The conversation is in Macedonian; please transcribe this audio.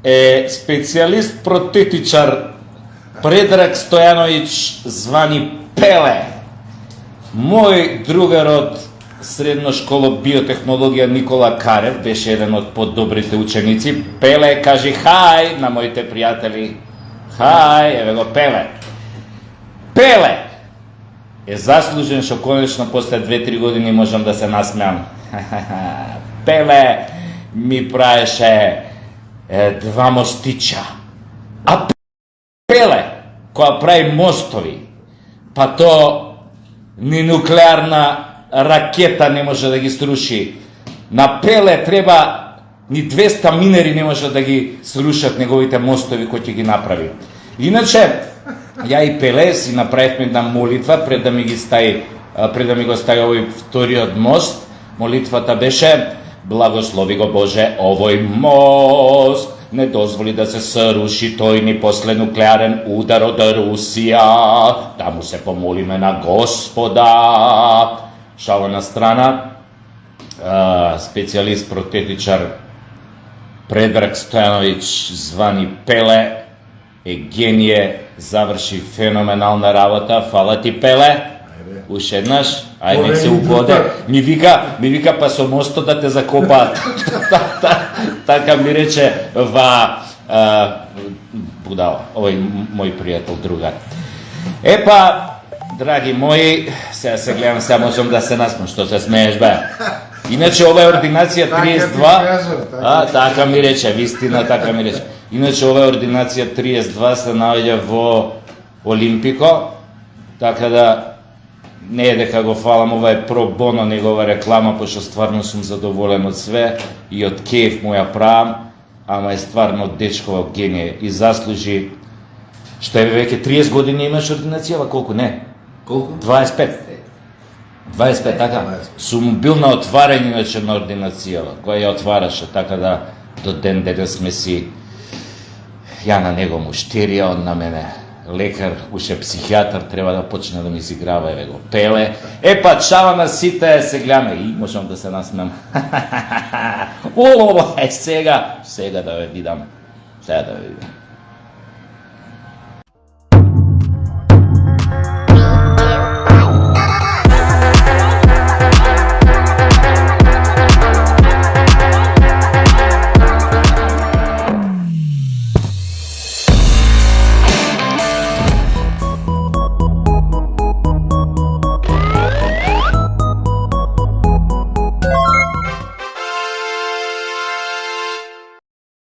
е специјалист протетичар Предраг Стојановиќ, звани Пеле. Мој другар од средно школа биотехнологија Никола Карев беше еден од подобрите ученици. Пеле, кажи хај на моите пријатели. Хај, еве го Пеле. Пеле е заслужен што конечно после 2-3 години можам да се насмеам. Пеле ми праеше 2 мостича. А Пеле, која прави мостови, па то ни нуклеарна ракета не може да ги сруши. На Пеле треба ни 200 минери не може да ги срушат неговите мостови кои ќе ги направи. Иначе, ја и Пеле си направивме една молитва пред да ми го стави овој вториот мост. Молитвата беше: благослови го Боже овој мост, не дозволи да се сруши тој ни после нуклеарен удар од Русија, да му се помолиме на Господа. Шала на страна, специјалист протетичар Предраг Стојановиќ, звани Пеле, е геније, заврши феноменална работа. Фала ти, Пеле. Уште еднаш, ајде се угоде. Ми вика па со мостот да те закопаат. Така ми рече будала, овој мој пријател, другар. Епа, драги мои, сега се гледам, сега можам да се насмеам, што се смееш, бе? Иначе ова е ординација 32, така ми рече, вистина, така ми рече. Иначе ова е ординација 32 се наоѓа во Олимпико, така да не е дека го фалам, ова е про боно негова реклама, пошто стварно сум задоволен од све и од кеф му ја правам, ама е стварно дечкова генија и заслужи, што е веќе 30 години имаш ординацијава, колку не? Колку? 25. 25, така. Сум бил на отварање иначе на ординацијава, која ја отвараше, така да до ден денес сме си, ја на него муштерија, он на мене лекар, уште психијатар, треба да почне да ми изиграва, еве го Пеле. Епа, чава на сите, се гледаме и можам да се насмеам. Сега да ве видам. Сега да ве видам.